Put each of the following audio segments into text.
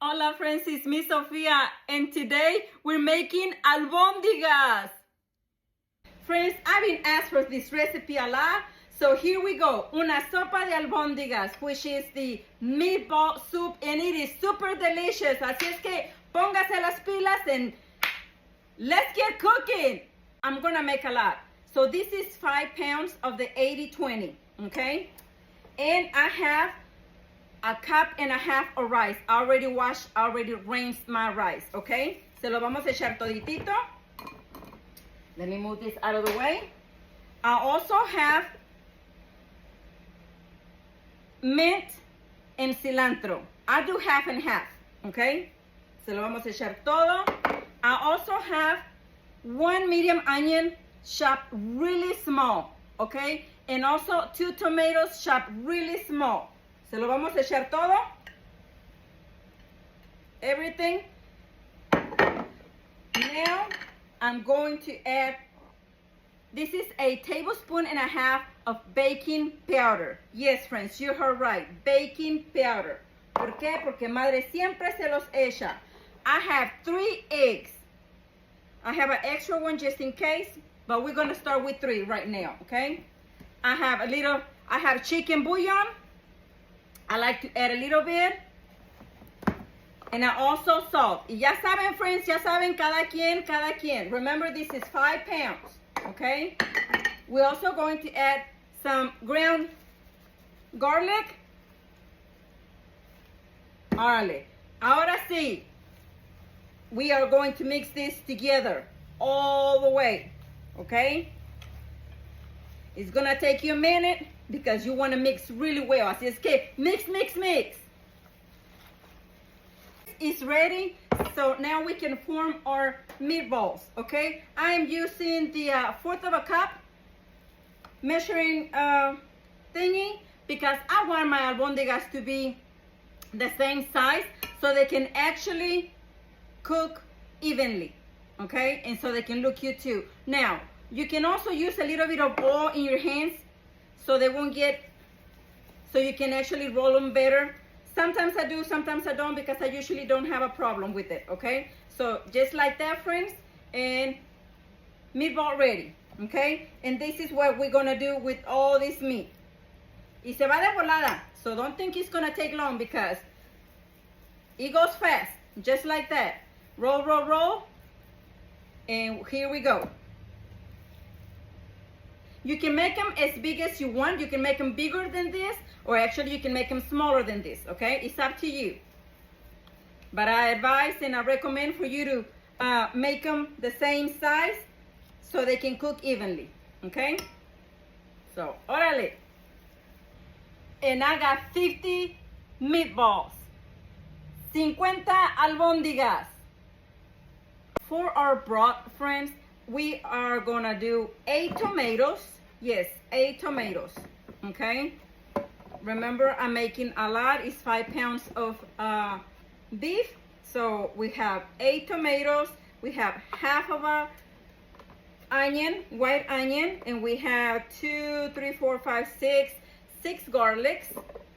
Hola friends, it's me Sofia and today we're making albóndigas. Friends, I've been asked for this recipe a lot, so here we go. Una sopa de albóndigas, which is the meatball soup, and it is super delicious. Así es que póngase las pilas and let's get cooking. I'm gonna make a lot. So this is 5 pounds of the 80-20, okay? And I have a cup and a half of rice. I already washed, already rinsed my rice, okay? Se lo vamos a echar toditito. Let me move this out of the way. I also have mint and cilantro. I do half and half, okay? Se lo vamos a echar todo. I also have 1 medium onion chopped really small, okay? And also 2 tomatoes chopped really small. Se lo vamos a echar todo. Everything. Now I'm going to add, this is a tablespoon and a half of baking powder. Yes, friends, you heard right. Baking powder. ¿Por qué? Porque madre siempre se los echa. I have 3 eggs. I have an extra one just in case, but we're going to start with 3 right now, okay? I have chicken bouillon. I like to add a little bit. And I also salt. Y ya saben, friends, ya saben, cada quien. Remember, this is 5 pounds, okay? We're also going to add some ground garlic. Órale. Ahora sí. We are going to mix this together all the way, okay? It's gonna take you a minute because you want to mix really well. Así es que mix. It's ready, so now we can form our meatballs, okay? I am using the 1/4 of a cup measuring thingy because I want my albóndigas to be the same size so they can actually cook evenly, okay? And so they can look cute too. Now, you can also use a little bit of oil in your hands so they won't get, so you can actually roll them better. Sometimes I do, sometimes I don't, because I usually don't have a problem with it, okay? So just like that, friends, and meatball ready, okay? And this is what we're gonna do with all this meat. Y se va de volada, so don't think it's gonna take long because it goes fast, just like that. Roll, and here we go. You can make them as big as you want. You can make them bigger than this, or actually you can make them smaller than this, okay? It's up to you. But I advise and I recommend for you to make them the same size so they can cook evenly, okay? So, órale. And I got 50 meatballs, 50 albóndigas. For our broth, friends, we are gonna do 8 tomatoes. Yes, 8 tomatoes, okay? Remember, I'm making a lot. It's 5 pounds of beef. So we have 8 tomatoes. We have half of a onion, white onion, and we have 2, 3, 4, 5, 6 garlics,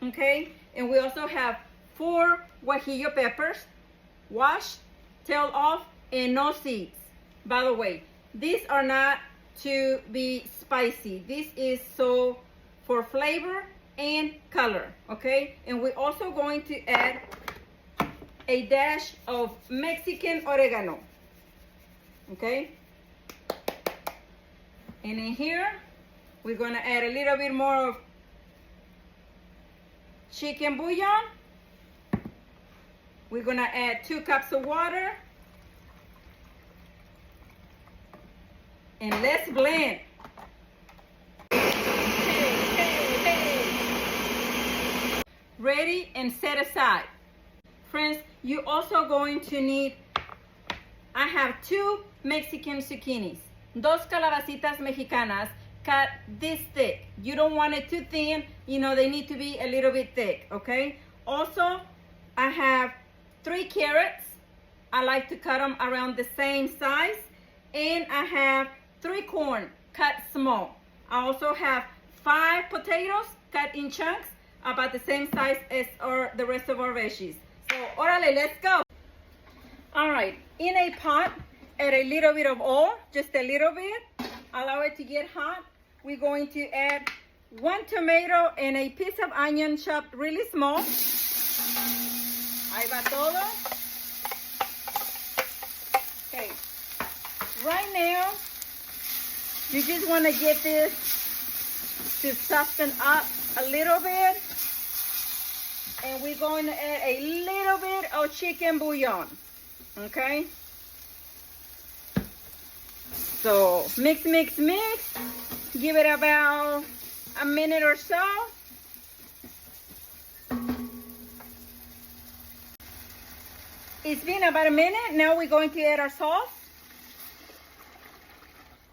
okay? And we also have 4 guajillo peppers, washed, tailed off, and no seeds. By the way, these are not to be spicy. This is so for flavor and color, okay? And we're also going to add a dash of Mexican oregano, okay? And in here, we're gonna add a little bit more of chicken bouillon. We're gonna add 2 cups of water. And let's blend. Ready and set aside. Friends, you're also going to need, I have 2 Mexican zucchinis, 2 calabacitas mexicanas cut this thick. You don't want it too thin, you know, they need to be a little bit thick, okay? Also, I have 3 carrots. I like to cut them around the same size. And I have 3 corn cut small. I also have 5 potatoes cut in chunks about the same size as the rest of our veggies. So, orale, let's go. All right, in a pot, add a little bit of oil, just a little bit. Allow it to get hot. We're going to add 1 tomato and a piece of onion chopped really small. Ahí va todo. Okay, right now, you just want to get this to soften up a little bit. And we're going to add a little bit of chicken bouillon, okay? So mix, mix, mix. Give it about a minute or so. It's been about a minute. Now we're going to add our sauce.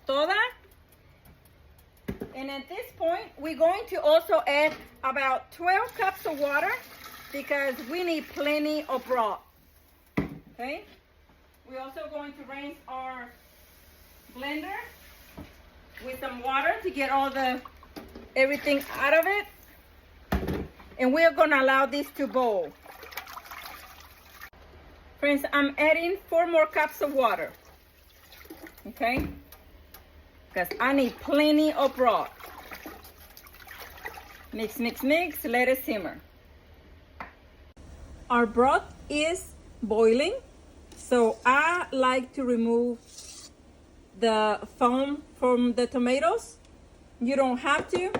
Toda. And at this point, we're going to also add about 12 cups of water because we need plenty of broth. Okay? We're also going to rinse our blender with some water to get all everything out of it. And we're going to allow this to boil. Friends, I'm adding 4 more cups of water. Okay? Because I need plenty of broth. Mix, mix, mix. Let it simmer. Our broth is boiling. So I like to remove the foam from the tomatoes. You don't have to.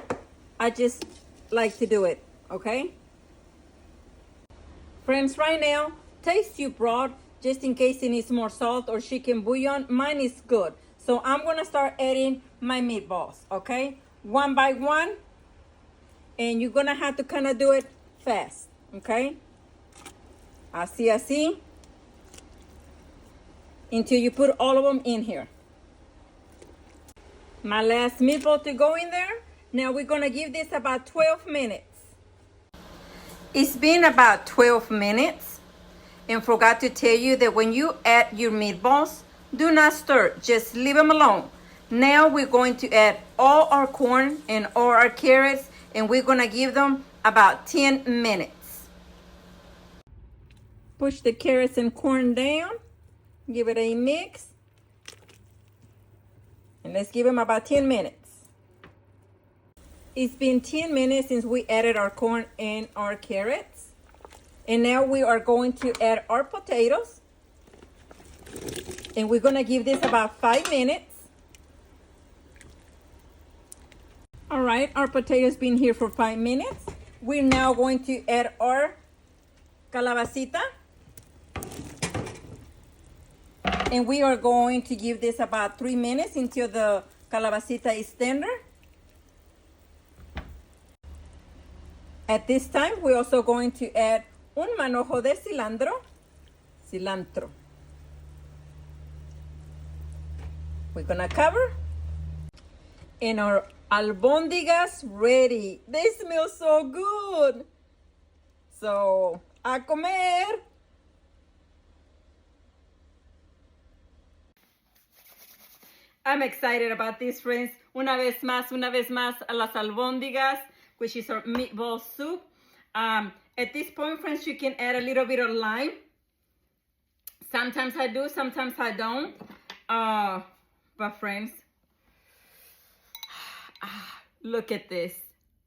I just like to do it. Okay? Friends, right now, taste your broth just in case it needs more salt or chicken bouillon. Mine is good. So I'm going to start adding my meatballs, okay? One by one. And you're going to have to kind of do it fast, okay? Así. Until you put all of them in here. My last meatball to go in there. Now we're going to give this about 12 minutes. It's been about 12 minutes. And forgot to tell you that when you add your meatballs, do not stir, just leave them alone. Now we're going to add all our corn and all our carrots, and we're gonna give them about 10 minutes. Push the carrots and corn down, give it a mix, and let's give them about 10 minutes. It's been 10 minutes since we added our corn and our carrots. And now we are going to add our potatoes. And we're going to give this about 5 minutes. All right, our potatoes been here for 5 minutes. We're now going to add our calabacita. And we are going to give this about 3 minutes until the calabacita is tender. At this time, we're also going to add un manojo de cilantro. We're gonna cover. And our albóndigas ready. They smell so good. So, a comer. I'm excited about this, friends. Una vez más, las albóndigas, which is our meatball soup. At this point, friends, you can add a little bit of lime. Sometimes I do, sometimes I don't. But friends, look at this.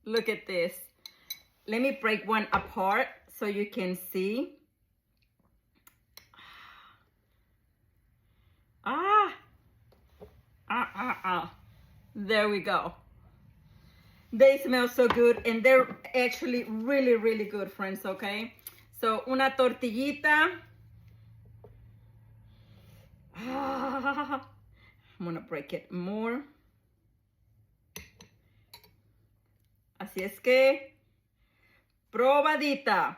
Look at this. Let me break one apart so you can see. There we go. They smell so good, and they're actually really, really good, friends, okay? So, una tortillita. I'm gonna break it more. Así es que, probadita.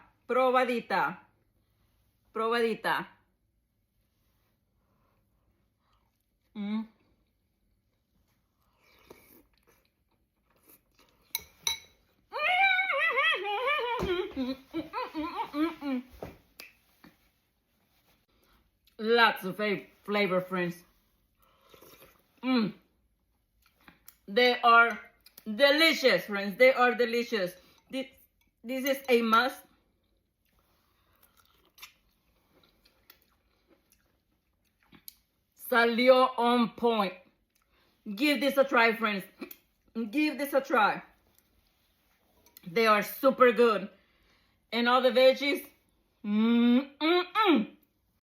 Lots of flavor, friends. They are delicious, friends. They are delicious. This is a must. Salió on point. Give this a try, friends. Give this a try. They are super good. And all the veggies,